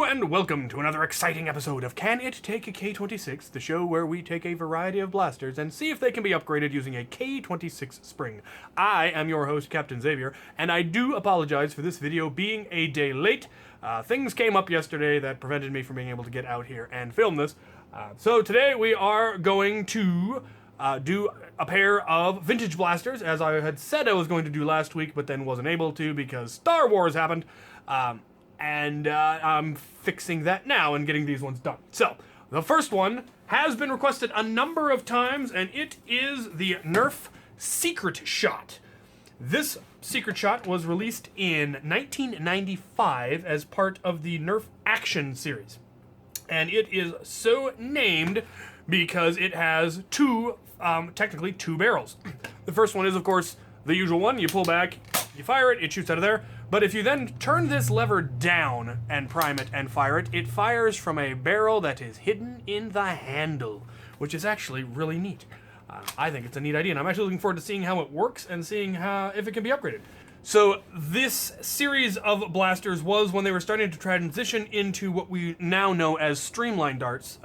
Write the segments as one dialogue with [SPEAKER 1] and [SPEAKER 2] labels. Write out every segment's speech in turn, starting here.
[SPEAKER 1] Hello and welcome to another exciting episode of Can It Take a K26, the show where we take a variety of blasters and see if they can be upgraded using a K26 spring. I am your host, Captain Xavier, and I do apologize for this video being a day late. Things came up yesterday that prevented me from being able to get out here and film this. So today we are going to do a pair of vintage blasters, as I had said I was going to do last week, but then wasn't able to because Star Wars happened. And I'm fixing that now and getting these ones done. So, the first one has been requested a number of times, and it is the Nerf Secret Shot. This Secret Shot was released in 1995 as part of the Nerf Action series. And it is so named because it has technically two barrels. The first one is, of course, the usual one. You pull back, you fire it, it shoots out of there. But if you then turn this lever down and prime it and fire it, it fires from a barrel that is hidden in the handle, which is actually really neat. I think it's a neat idea, and I'm actually looking forward to seeing how it works and seeing if it can be upgraded. So this series of blasters was when they were starting to transition into what we now know as streamline darts,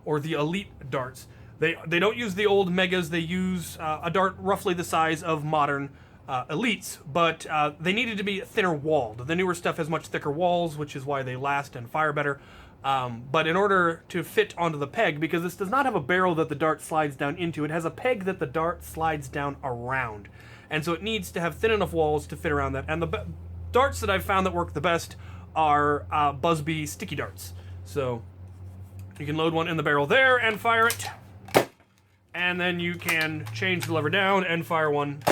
[SPEAKER 1] or the elite darts. They don't use the old megas, they use a dart roughly the size of modern elites, but they needed to be thinner walled. The newer stuff has much thicker walls, which is why they last and fire better. But in order to fit onto the peg, because this does not have a barrel that the dart slides down into, it has a peg that the dart slides down around. And so it needs to have thin enough walls to fit around that. And the darts that I've found that work the best are Busby sticky darts. So you can load one in the barrel there and fire it. And then you can change the lever down and fire one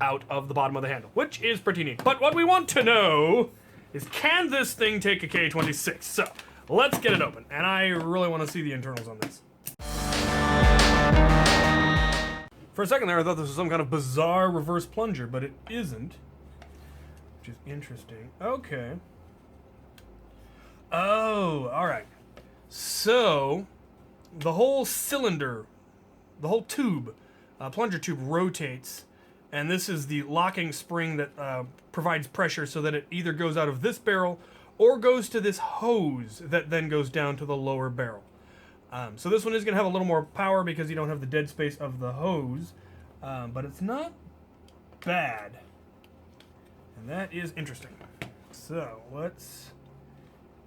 [SPEAKER 1] out of the bottom of the handle, which is pretty neat. But what we want to know is, can this thing take a K26? So let's get it open, and I really want to see the internals on this. For a second there, I thought this was some kind of bizarre reverse plunger, but it isn't, which is interesting. Okay. Oh, all right. So the whole cylinder, the whole tube, plunger tube rotates. And this is the locking spring that provides pressure so that it either goes out of this barrel or goes to this hose that then goes down to the lower barrel. So this one is going to have a little more power because you don't have the dead space of the hose, but it's not bad. And that is interesting. So let's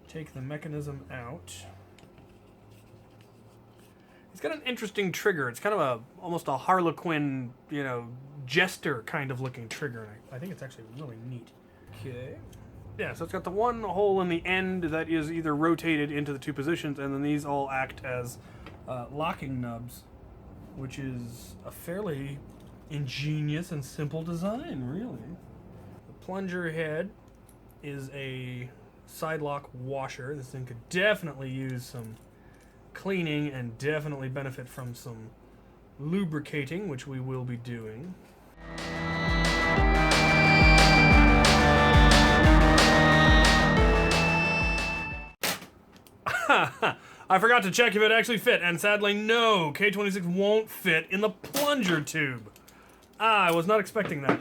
[SPEAKER 1] take the mechanism out. It's got an interesting trigger. It's kind of almost a Harlequin, jester kind of looking trigger. And I think it's actually really neat. Okay. Yeah, so it's got the one hole in the end that is either rotated into the two positions, and then these all act as locking nubs, which is a fairly ingenious and simple design, really. The plunger head is a side lock washer. This thing could definitely use some cleaning and definitely benefit from some lubricating, which we will be doing. I forgot to check if it actually fit, and sadly no, K26 won't fit in the plunger tube. I was not expecting that.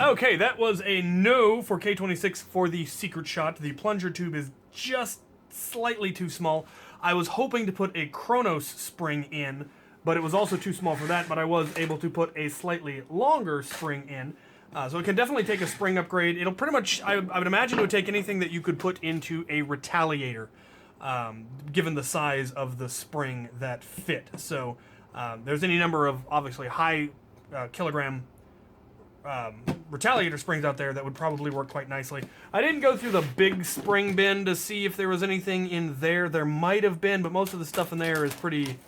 [SPEAKER 1] Okay, that was a no for K26 for the Secret Shot. The plunger tube is just slightly too small. I was hoping to put a Kronos spring in, but it was also too small for that, but I was able to put a slightly longer spring in. So it can definitely take a spring upgrade. It'll pretty much, I would imagine it would take anything that you could put into a retaliator, given the size of the spring that fit. So there's any number of, obviously, high kilogram retaliator springs out there that would probably work quite nicely. I didn't go through the big spring bin to see if there was anything in there. There might have been, but most of the stuff in there is pretty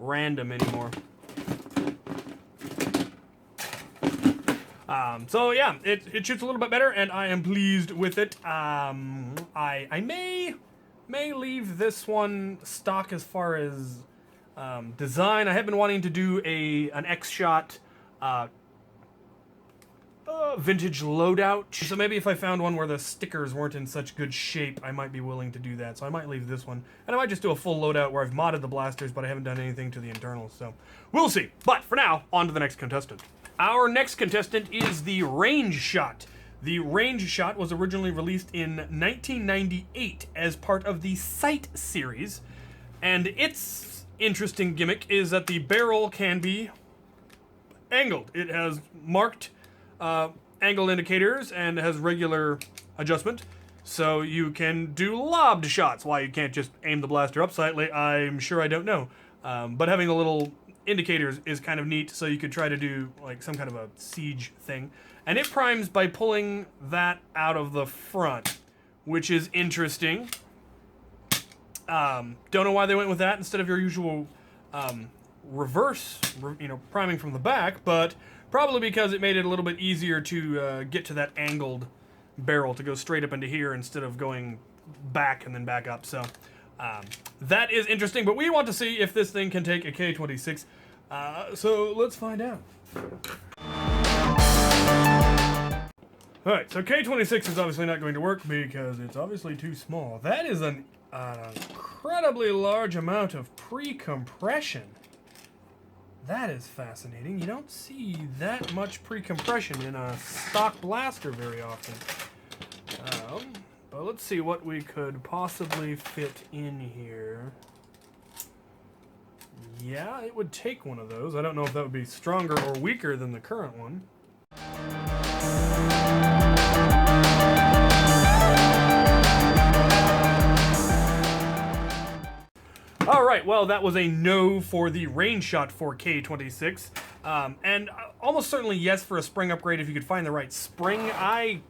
[SPEAKER 1] random anymore. So yeah, it shoots a little bit better, and I am pleased with it. I may leave this one stock as far as design. I have been wanting to do an X-Shot vintage loadout. So maybe if I found one where the stickers weren't in such good shape, I might be willing to do that. So I might leave this one. And I might just do a full loadout where I've modded the blasters, but I haven't done anything to the internals. So we'll see. But for now, on to the next contestant. Our next contestant is the Range Shot. The Range Shot was originally released in 1998 as part of the Sight series. And its interesting gimmick is that the barrel can be angled. It has marked angle indicators and has regular adjustment, so you can do lobbed shots. Why you can't just aim the blaster up slightly, I'm sure I don't know. But having the little indicators is kind of neat, so you could try to do like some kind of a siege thing. And it primes by pulling that out of the front, which is interesting. Don't know why they went with that instead of your usual reverse, priming from the back, but probably because it made it a little bit easier to get to that angled barrel to go straight up into here instead of going back and then back up. So that is interesting, but we want to see if this thing can take a K26. So let's find out. Alright, so K26 is obviously not going to work because it's obviously too small. That is an incredibly large amount of pre-compression. That is fascinating. You don't see that much pre-compression in a stock blaster very often. But let's see what we could possibly fit in here. Yeah, it would take one of those. I don't know if that would be stronger or weaker than the current one. Alright, well, that was a no for the Range Shot for K26. And almost certainly yes for a spring upgrade if you could find the right spring. I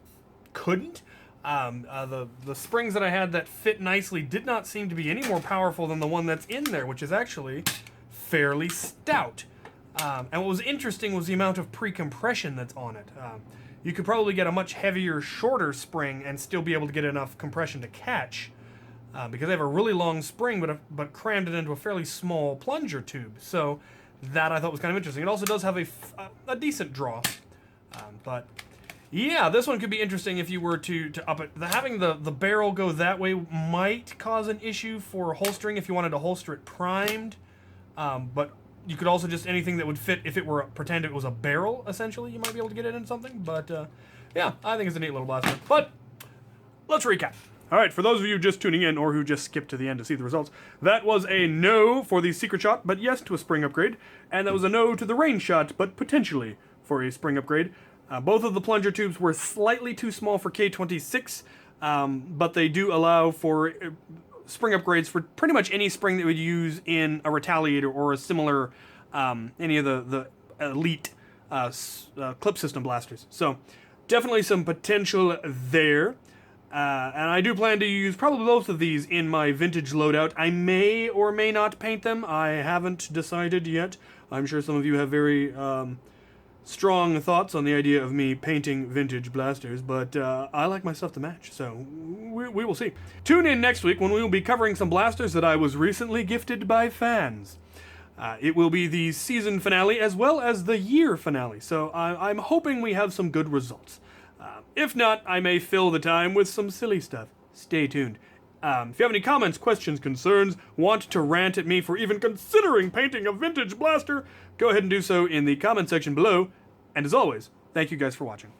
[SPEAKER 1] couldn't. The springs that I had that fit nicely did not seem to be any more powerful than the one that's in there, which is actually fairly stout. And what was interesting was the amount of pre-compression that's on it. You could probably get a much heavier, shorter spring and still be able to get enough compression to catch. Because I have a really long spring, but crammed it into a fairly small plunger tube. So that I thought was kind of interesting. It also does have a decent draw. But yeah, this one could be interesting if you were to up it. Having the barrel go that way might cause an issue for holstering if you wanted to holster it primed. But you could also just anything that would fit if it were pretend it was a barrel, essentially. You might be able to get it in something. But yeah, I think it's a neat little blaster. But let's recap. Alright, for those of you just tuning in, or who just skipped to the end to see the results, that was a no for the Secret Shot, but yes to a spring upgrade, and that was a no to the Range Shot, but potentially for a spring upgrade. Both of the plunger tubes were slightly too small for K26, but they do allow for spring upgrades for pretty much any spring that would use in a Retaliator or a similar, any of the elite clip system blasters. So, definitely some potential there. And I do plan to use probably both of these in my vintage loadout. I may or may not paint them. I haven't decided yet. I'm sure some of you have very strong thoughts on the idea of me painting vintage blasters, but I like my stuff to match, so we will see. Tune in next week when we will be covering some blasters that I was recently gifted by fans. It will be the season finale as well as the year finale, so I'm hoping we have some good results. If not, I may fill the time with some silly stuff. Stay tuned. If you have any comments, questions, concerns, want to rant at me for even considering painting a vintage blaster, go ahead and do so in the comment section below. And as always, thank you guys for watching.